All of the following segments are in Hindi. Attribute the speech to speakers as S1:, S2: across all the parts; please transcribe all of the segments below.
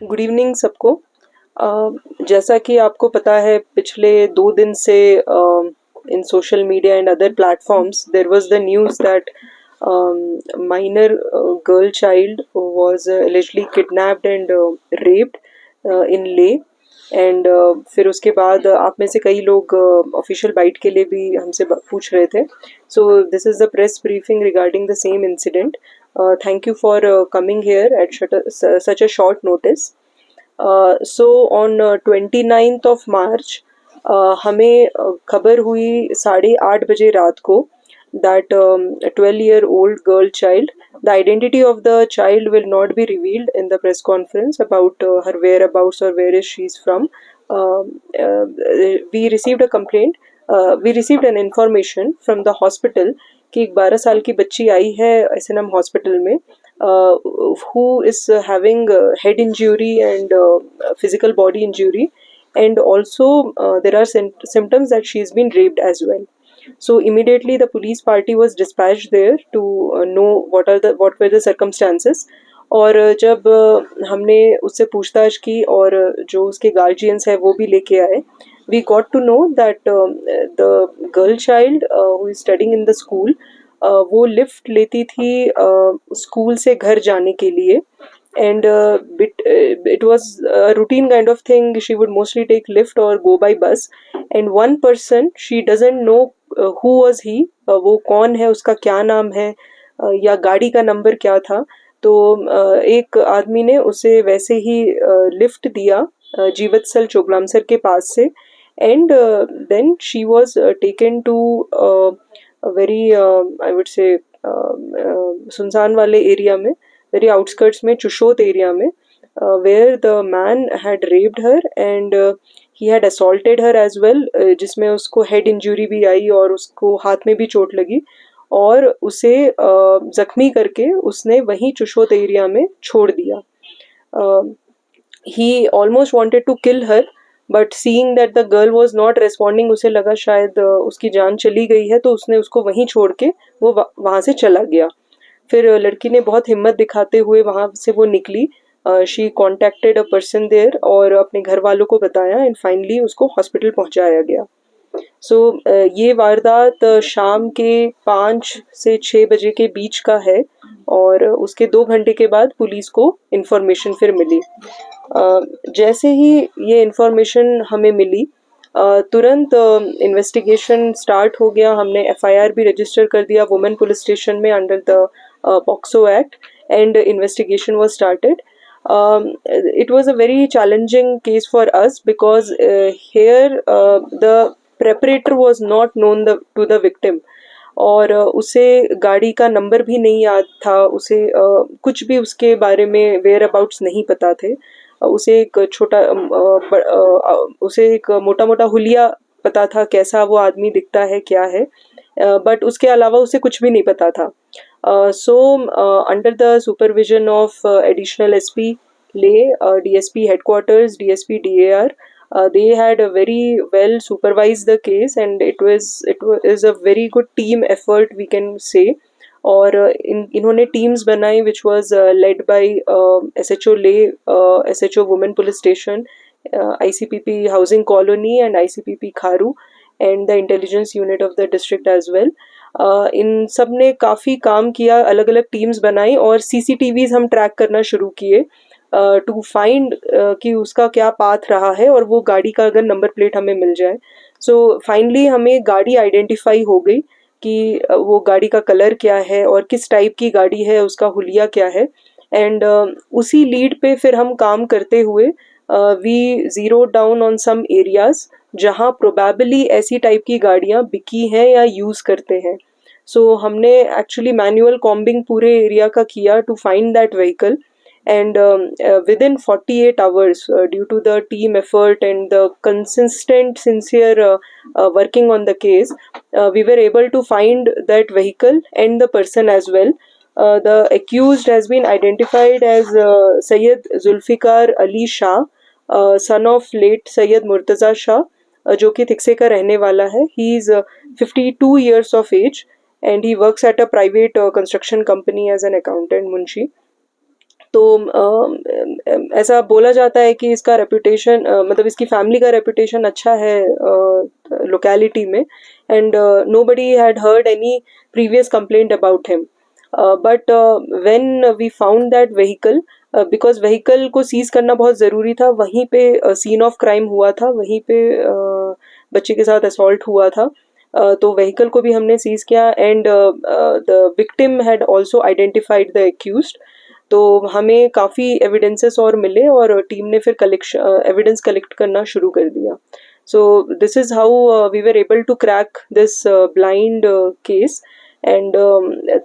S1: गुड इवनिंग सबको। जैसा कि आपको पता है पिछले 2 दिन से in social media and other platforms there was the news that minor girl child was allegedly kidnapped and raped in Leh and फिर उसके बाद आप में से कई लोग ऑफिशियल बाइट के लिए भी हमसे पूछ रहे थे। सो this is the press briefing regarding the same incident. Thank you for coming here at such a short notice. So on 29th of March हमें खबर हुई 8:30 रात को that a 12-year-old girl child, the identity of the child will not be revealed in the press conference about her whereabouts or where is she's from. We received a complaint, we received an information from the hospital कि एक 12 साल की बच्ची आई है एस.एन.एम हॉस्पिटल में who is having head injury and physical body injury, and also there are symptoms that she's been raped as well. So immediately the police party was dispatched there to know what were the circumstances. और जब हमने उससे पूछताछ की और जो उसके गार्जियंस है वो भी लेके आए, we got to know that the girl child who is studying in the school, वो लिफ्ट लेती थी स्कूल से घर जाने के लिए, and it was a routine kind of thing. She would mostly take lift or go by bus, and one person, she doesn't know who was he, वो कौन है, उसका क्या नाम है या गाड़ी का नंबर क्या था। तो एक आदमी ने उसे वैसे ही लिफ्ट दिया जीवत्सल चोगलामसर के पास से, and then she was taken to very I would say सुनसान वाले एरिया में, वेरी आउटस्कर्ट्स में, चुशोत एरिया में, where the man had raped her and he had assaulted her as well, जिसमें उसको हेड इंजरी भी आई और उसको हाथ में भी चोट लगी, और उसे जख्मी करके उसने वहीं चुशोत एरिया में छोड़ दिया। He almost wanted to kill her, but seeing that the girl was not responding, उसे लगा शायद उसकी जान चली गई है, तो उसने उसको वहीं छोड़ के वो वहाँ से चला गया। फिर लड़की ने बहुत हिम्मत दिखाते हुए वहाँ से वो निकली। She contacted a person there और अपने घर वालों को बताया, एंड फाइनली उसको हॉस्पिटल पहुँचाया गया। सो ये वारदात शाम के 5 से 6 बजे के बीच का है, और उसके 2 घंटे के बाद पुलिस को इन्फॉर्मेशन फिर मिली। जैसे ही ये इन्फॉर्मेशन हमें मिली, तुरंत इन्वेस्टिगेशन स्टार्ट हो गया। हमने एफआईआर भी रजिस्टर कर दिया वुमेन पुलिस स्टेशन में under the POCSO act, and investigation was started. It was a very challenging case for us because here the preparator was not known to the victim, और उसे गाड़ी का नंबर भी नहीं याद था, उसे कुछ भी उसके बारे में वेयर अबाउट्स नहीं पता थे। उसे एक मोटा मोटा हुलिया पता था, कैसा वो आदमी दिखता है, क्या है, बट उसके अलावा उसे कुछ भी नहीं पता था। So under the supervision of additional SP ले, DSP headquarters, DSP DAR, they had a very well supervised the case, and it is a very good team effort we can say. और इन्होंने टीम्स बनाई which was led by SHO Leh, SHO women police station, ICPP housing colony and ICPP Kharu, and the intelligence unit of the district as well. इन सब ने काफ़ी काम किया, अलग अलग टीम्स बनाई और CCTVs हम ट्रैक करना शुरू किए टू फाइंड कि उसका क्या पाथ रहा है और वो गाड़ी का अगर नंबर प्लेट हमें मिल जाए। सो फाइनली हमें गाड़ी आइडेंटिफाई हो गई कि वो गाड़ी का कलर क्या है और किस टाइप की गाड़ी है, उसका हुलिया क्या है, एंड उसी लीड पे फिर हम काम करते हुए we zero down on some areas जहाँ प्रोबेबली ऐसी टाइप की गाड़ियाँ बिकी हैं या यूज़ करते हैं। सो हमने एक्चुअली मैनुअल कॉम्बिंग पूरे एरिया का किया to find that vehicle, and within 48 hours, due to the team effort and the consistent sincere working on the case, we were able to find that vehicle and the person as well. The accused has been identified as Sayyid Zulfikar Ali Shah, son of late Sayyid Murtaza Shah, जो कि थिक्से का रहने वाला है। He is 52 years of age, and he works at a private construction company as an accountant Munshi. तो ऐसा बोला जाता है कि इसका रेपुटेशन मतलब इसकी फैमिली का रेपुटेशन अच्छा है लोकेलिटी में, and nobody had heard any previous complaint about him. But when we found that vehicle, because vehicle को सीज करना बहुत ज़रूरी था, वहीं पे सीन ऑफ क्राइम हुआ था, वहीं पे बच्चे के साथ असॉल्ट हुआ था. तो व्हीकल को भी हमने सीज किया, and the victim had also identified the accused. तो हमें काफ़ी एविडेंसेस और मिले और टीम ने फिर एविडेंस कलेक्ट करना शुरू कर दिया. So this is how we were able to crack this blind case, and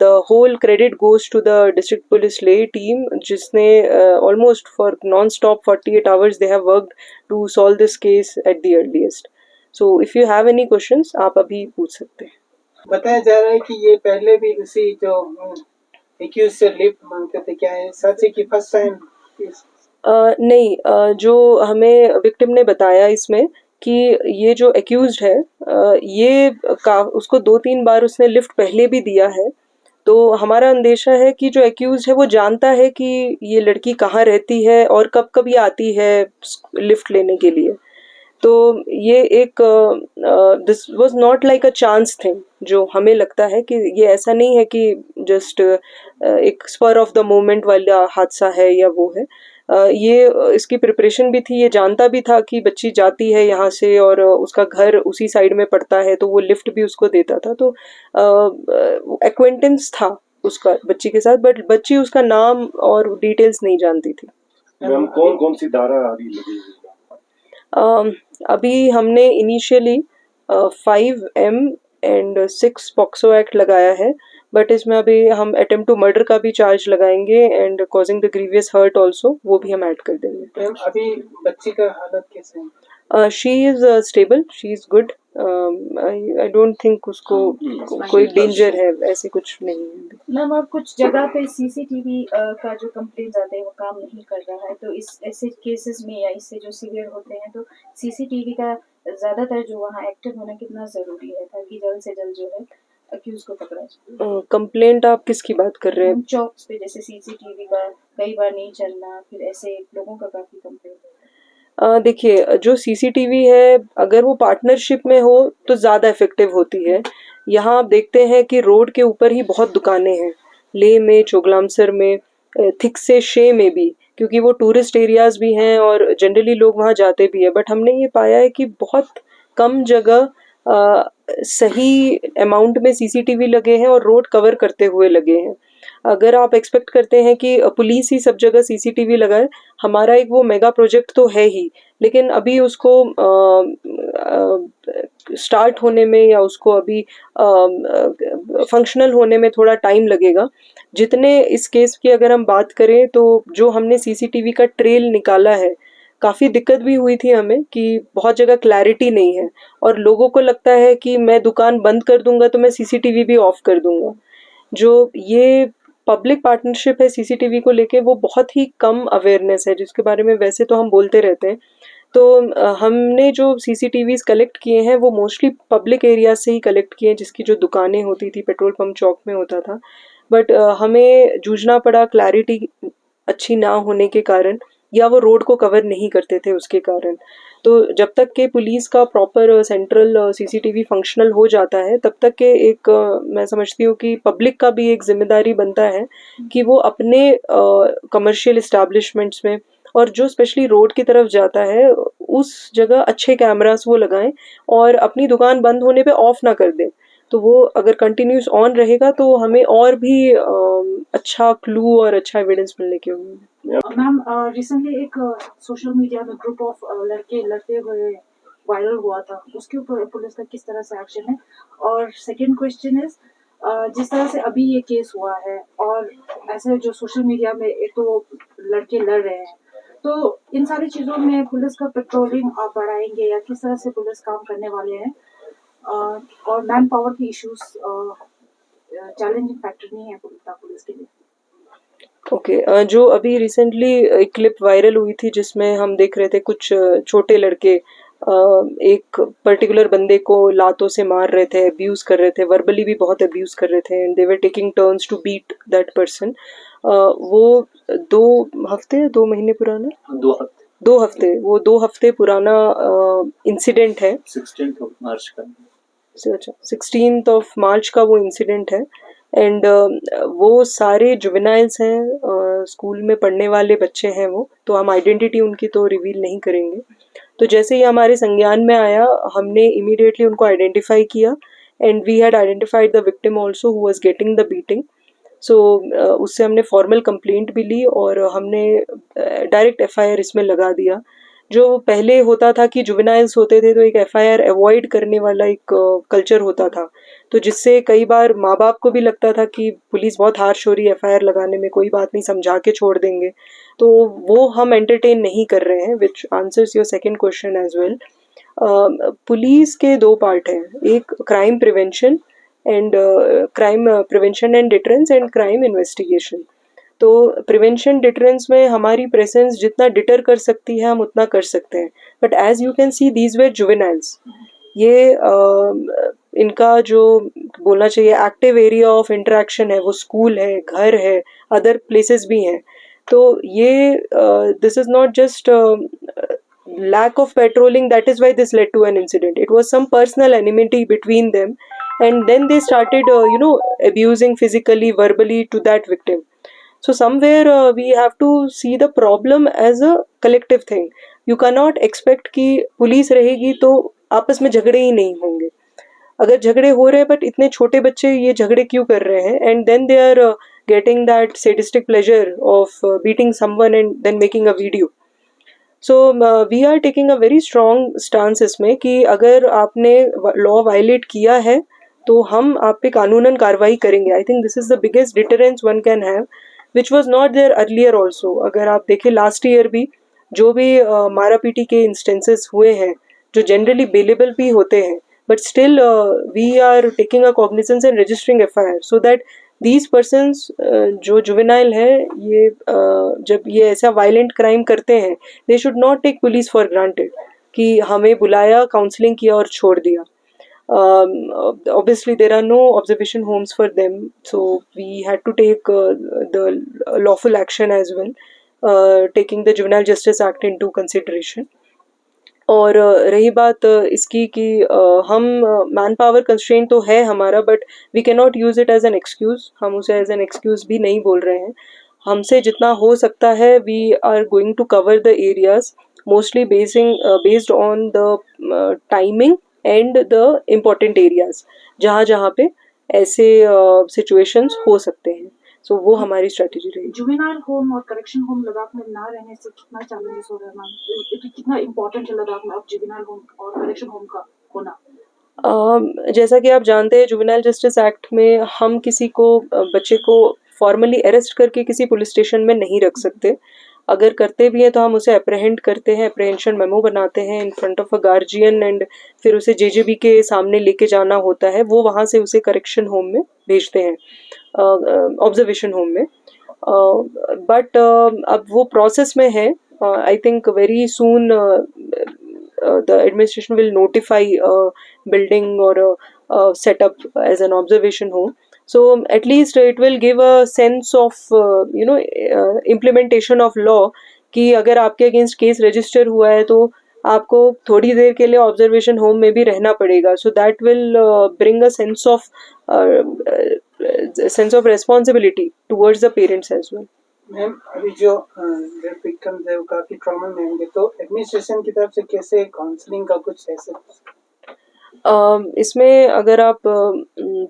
S1: the whole credit goes to the district police Leh team, जिसने almost for non stop 48 hours they have worked to solve this case at the earliest. So if you have any questions आप अभी पूछ सकते हैं.
S2: बताया जा रहा है कि ये पहले भी उसी जो एक्यूज से लिफ्ट मांगते थे, क्या है सच है कि फर्स्ट टाइम?
S1: नहीं, जो हमें विक्टिम ने बताया इसमें कि ये जो एक्यूज्ड है, ये उसको 2-3 बार उसने लिफ्ट पहले भी दिया है. तो हमारा अंदेशा है कि जो एक्यूज्ड है वो जानता है कि ये लड़की कहाँ रहती है और कब कब ये आती है लिफ्ट लेने के लिए. तो ये एक this was not like a chance thing, जो हमें लगता है कि ये ऐसा नहीं है कि जस्ट एक स्पर ऑफ द मोमेंट वाला हादसा है या वो है. ये इसकी प्रिपरेशन भी थी, ये जानता भी था कि बच्ची जाती है यहाँ से और उसका घर उसी साइड में पड़ता है, तो वो लिफ्ट भी उसको देता था. तो एक्वेंटेंस था उसका बच्ची के साथ, बट बच्ची उसका नाम और डिटेल्स नहीं जानती थी.
S3: मैम कौन कौन सी धारा अभी लगी हुई है?
S1: अभी हमने initially 5M and 6 POCSO act लगाया है, बट इसमें अभी हम अटेम्प्ट टू मर्डर का भी चार्ज लगाएंगे, and causing the grievous hurt also, वो भी हम ऐड कर देंगे.
S2: मैम अभी बच्ची का हालत कैसे है?
S1: She is stable, she is good. I don't think उसको कोई डेंजर है, ऐसे कुछ नहीं है.
S4: मैम और कुछ जगह पे सीसीटीवी का जो कंप्लेंट आते हैं वो काम नहीं कर रहा है, तो इस ऐसे केसेस में या इससे जो सीवियर होते हैं तो सीसीटीवी का ज़्यादातर जो वहाँ एक्टिव होना कितना ज़रूरी है ताकि जल्द से जल्द जो है अक्यूज को पकड़ा जाए.
S1: कंप्लेंट आप किसकी बात कर रहे हैं?
S4: चौक्स पे जैसे सीसीटीवी का कई बार नहीं चलना, फिर ऐसे लोगों का काफ़ी कंप्लेंट.
S1: देखिए, जो सीसीटीवी है अगर वो पार्टनरशिप में हो तो ज़्यादा इफेक्टिव होती है. यहाँ आप देखते हैं कि रोड के ऊपर ही बहुत दुकानें हैं, लेह में, चोगलामसर में, थिक से शे में भी, क्योंकि वो टूरिस्ट एरियाज भी हैं और जनरली लोग वहाँ जाते भी है. बट हमने ये पाया है कि बहुत कम जगह सही अमाउंट में सीसीटीवी लगे हैं और रोड कवर करते हुए लगे हैं. अगर आप एक्सपेक्ट करते हैं कि पुलिस ही सब जगह सीसीटीवी लगाए, हमारा एक वो मेगा प्रोजेक्ट तो है ही, लेकिन अभी उसको स्टार्ट होने में या उसको अभी फंक्शनल होने में थोड़ा टाइम लगेगा. जितने इस केस की अगर हम बात करें तो जो हमने सीसीटीवी का ट्रेल निकाला है, काफ़ी दिक्कत भी हुई थी हमें कि बहुत जगह क्लैरिटी नहीं है और लोगों को लगता है कि मैं दुकान बंद कर दूंगा तो मैं सीसीटीवी भी ऑफ कर दूंगा. जो ये पब्लिक पार्टनरशिप है सीसीटीवी को लेके, वो बहुत ही कम अवेयरनेस है, जिसके बारे में वैसे तो हम बोलते रहते हैं. तो हमने जो सीसीटीवीज कलेक्ट किए हैं वो मोस्टली पब्लिक एरिया से ही कलेक्ट किए हैं, जिसकी जो दुकानें होती थी, पेट्रोल पंप चौक में होता था. बट हमें जूझना पड़ा क्लैरिटी अच्छी ना होने के कारण, या वो रोड को कवर नहीं करते थे उसके कारण. तो जब तक के पुलिस का प्रॉपर सेंट्रल सीसीटीवी फंक्शनल हो जाता है, तब तक के एक मैं समझती हूँ कि पब्लिक का भी एक जिम्मेदारी बनता है कि वो अपने कमर्शियल इस्टेब्लिशमेंट्स में और जो स्पेशली रोड की तरफ जाता है उस जगह अच्छे कैमरास वो लगाएं और अपनी दुकान बंद होने पे ऑफ ना कर दें. तो वो अगर कंटिन्यूस ऑन रहेगा तो हमें और भी अच्छा क्लू और अच्छा एविडेंस मिलने के उम्मीद है.
S5: मैम रिसेंटली एक सोशल मीडिया में ग्रुप ऑफ लड़के लड़ते हुए वायरल हुआ था, उसके ऊपर पुलिस का किस तरह से एक्शन है? और सेकंड क्वेश्चन इज जिस तरह से अभी ये केस हुआ है और ऐसे जो सोशल मीडिया में एक तो लड़के लड़ रहे हैं, तो इन सारी चीज़ों में पुलिस का पेट्रोलिंग आप बढ़ाएंगे या किस तरह से पुलिस काम करने वाले हैं? और मैन पावर की इश्यूज चैलेंजिंग फैक्टर नहीं है पुलिस के लिए?
S1: ओके, जो अभी रिसेंटली एक क्लिप वायरल हुई थी जिसमें हम देख रहे थे कुछ छोटे लड़के एक पर्टिकुलर बंदे को लातों से मार रहे थे, अब्यूज़ कर रहे थे, वर्बली भी बहुत अब्यूज़ कर रहे थे, and they were taking turns to beat that person. वो 2 हफ्ते 2 महीने पुराना 2 हफ्ते वो 2 हफ्ते पुराना इंसिडेंट है।
S6: 16 मार्च का।
S1: अच्छा, 16 मार्च का वो इंसिडेंट है। एंड वो सारे जुवेनाइल्स हैं, स्कूल में पढ़ने वाले बच्चे हैं वो, तो हम आइडेंटिटी उनकी तो रिवील नहीं करेंगे। तो जैसे ही हमारे संज्ञान में आया, हमने इमीडिएटली उनको आइडेंटिफाई किया, and we had identified the victim also who was getting the beating. So उससे हमने फॉर्मल कंप्लेंट भी ली और हमने डायरेक्ट एफआईआर इसमें लगा दिया। जो पहले होता था कि जुवेनाइल्स होते थे तो एक एफआईआर अवॉइड करने वाला एक कल्चर होता था, तो जिससे कई बार माँ बाप को भी लगता था कि पुलिस बहुत हार्श हो रही है एफआईआर लगाने में, कोई बात नहीं, समझा के छोड़ देंगे। तो वो हम एंटरटेन नहीं कर रहे हैं, which answers your second question as well. Police के 2 पार्ट हैं, एक crime prevention and deterrence and crime investigation. तो प्रिवेंशन डिटरेंस में हमारी प्रेजेंस जितना डिटर कर सकती है हम उतना कर सकते हैं, but as you can see these were juveniles. ये इनका जो बोलना चाहिए एक्टिव एरिया ऑफ इंटरेक्शन है वो स्कूल है, घर है, अदर प्लेसेस भी हैं। तो ये this is not just lack of patrolling, that is why this led to an incident. It was some personal enmity between them, and then they started abusing physically, verbally to that victim. So somewhere we have to see the problem as a collective thing. You cannot expect कि पुलिस रहेगी तो आपस में झगड़े ही नहीं होंगे। अगर झगड़े हो रहे हैं बट इतने छोटे बच्चे ये झगड़े क्यों कर रहे हैं, and then they are getting that sadistic pleasure of beating someone and then making a video. So we are taking a very strong stance इसमें कि अगर आपने लॉ वायलेट किया है तो हम आप पे कानूनन कार्रवाई करेंगे। I think this is the biggest deterrence one can have, which was not there earlier also. अगर आप देखें लास्ट ईयर भी जो भी मारा पीटी के इंस्टेंसेस हुए हैं जो जनरली बेलेबल भी होते हैं, but still we are taking a cognizance and registering FIR so that these persons जो जुवेनाइल है ये जब ये ऐसा वायलेंट क्राइम करते हैं, they should not take police for granted कि हमें बुलाया, काउंसलिंग किया और छोड़ दिया। Obviously there are no observation homes for them, so we had to take the lawful action as well, taking the Juvenile Justice Act into consideration. और रही बात इसकी कि हम मैन पावर कंस्ट्रेंट तो है हमारा, but we can not use it as an excuse. हम उसे एज एन एक्सक्यूज़ भी नहीं बोल रहे हैं। हमसे जितना हो सकता है we are going to cover the areas mostly based on the timing and the important areas जहाँ जहाँ पे ऐसे सिचुएशंस हो सकते हैं। सो वो हमारी स्ट्रेटेजी रहेगी।
S5: जुवेनाइल होम और करेक्शन होम लद्दाख में ना रहने से कितना चैलेंजेस हो रहा है मैम? कितना इम्पोर्टेंट है लद्दाख में अब जुवेनाइल होम और करेक्शन होम का होना?
S1: जैसा कि आप जानते हैं जुवेनाइल जस्टिस एक्ट में हम किसी को बच्चे को फॉर्मली अरेस्ट करके किसी पुलिस स्टेशन में नहीं रख सकते। अगर करते भी हैं तो हम उसे अप्रहेंड करते हैं, अप्रहेंशन मेमो बनाते हैं in front of a guardian, and फिर उसे जेजेबी के सामने लेके जाना होता है। वो वहाँ से उसे करेक्शन होम में भेजते हैं, ऑब्जर्वेशन होम में। बट अब वो प्रोसेस में है। I think very soon the administration will notify a building or a setup as an observation home. So at least it will give a sense of implementation of law कि अगर आपके अगेंस्ट केस रजिस्टर हुआ है तो आपको थोड़ी देर के लिए ऑब्जर्वेशन होम में भी रहना पड़ेगा। So that will bring a sense of responsibility towards the parents as well.
S2: Ma'am अभी जो विक्टिम्स है वो काफी ट्रॉमा में होंगे, तो एडमिनिस्ट्रेशन की तरफ से कैसे काउंसलिंग का कुछ ऐसे?
S1: इसमें अगर आप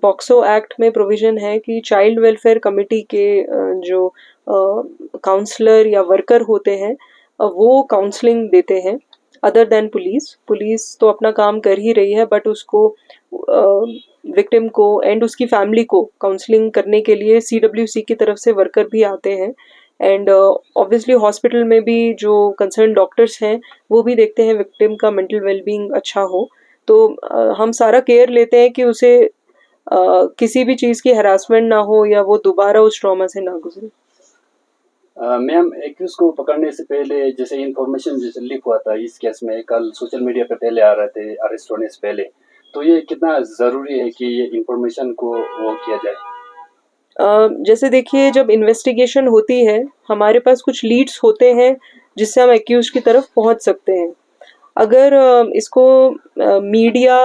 S1: पॉक्सो एक्ट में प्रोविजन है कि चाइल्ड वेलफेयर कमेटी के जो काउंसलर या वर्कर होते हैं वो काउंसलिंग देते हैं अदर देन पुलिस तो अपना काम कर ही रही है, बट उसको विक्टिम को एंड उसकी फैमिली को काउंसलिंग करने के लिए CWC की तरफ से वर्कर भी आते हैं। एंड ऑब्वियसली हॉस्पिटल में भी जो कंसर्न डॉक्टर्स हैं वो भी देखते हैं विक्टिम का मेंटल वेलबींग अच्छा हो। तो हम सारा केयर लेते हैं कि उसे किसी भी चीज़ की हरासमेंट ना हो या वो दोबारा उस ट्रॉमा से ना गुजरे।
S6: मैम एक्यूज को पकड़ने से पहले जैसे इन्फॉर्मेशन जैसे लीक हुआ था इस केस में, कल सोशल मीडिया पे पहले आ रहे थे अरेस्ट होने से पहले, तो ये कितना ज़रूरी है कि ये इन्फॉर्मेशन को वो किया जाए?
S1: जैसे देखिए, जब इन्वेस्टिगेशन होती है हमारे पास कुछ लीड्स होते हैं जिससे हम एक्यूज की तरफ पहुंच सकते हैं। अगर इसको मीडिया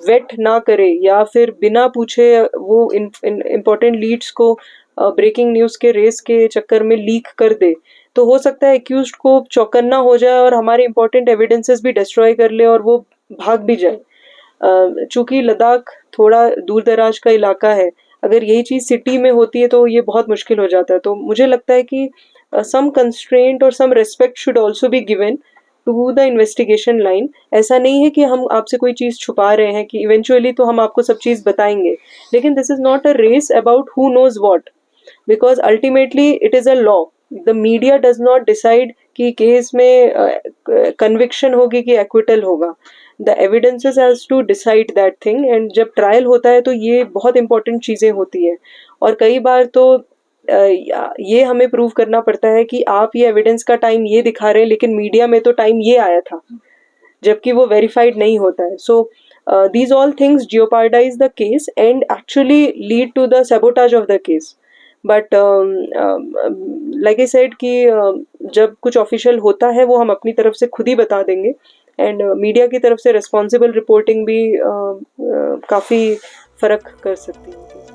S1: वेट ना करे या फिर बिना पूछे वो इम्पोर्टेंट लीड्स को ब्रेकिंग न्यूज़ के रेस के चक्कर में लीक कर दे, तो हो सकता है एक्यूज्ड को चौकन्ना हो जाए और हमारे इम्पोर्टेंट एविडेंसेस भी डिस्ट्रॉय कर ले और वो भाग भी जाए। चूँकि लद्दाख थोड़ा दूर दराज का इलाका है, अगर यही चीज़ सिटी में होती है तो ये बहुत मुश्किल हो जाता है। तो मुझे लगता है कि सम कंस्ट्रेंट और some respect should also be given to the investigation line. ऐसा नहीं है कि हम आपसे कोई चीज़ छुपा रहे हैं, कि इवेंचुअली तो हम आपको सब चीज़ बताएंगे, लेकिन this is not a race about who knows what, because ultimately it is a law. The media does not decide कि केस में कन्विक्शन होगी कि एक्विटल होगा। The evidences has to decide that thing, and जब ट्रायल होता है तो ये बहुत इंपॉर्टेंट चीज़ें होती है। और कई बार तो ये हमें प्रूव करना पड़ता है कि आप ये एविडेंस का टाइम ये दिखा रहे हैं, लेकिन मीडिया में तो टाइम ये आया था, जबकि वो वेरीफाइड नहीं होता है। सो these all things jeopardize the case and actually lead to the sabotage of the case. But like I said कि जब कुछ ऑफिशियल होता है वो हम अपनी तरफ से खुद ही बता देंगे, एंड मीडिया की तरफ से रिस्पॉन्सिबल रिपोर्टिंग भी काफ़ी फ़र्क कर सकती है।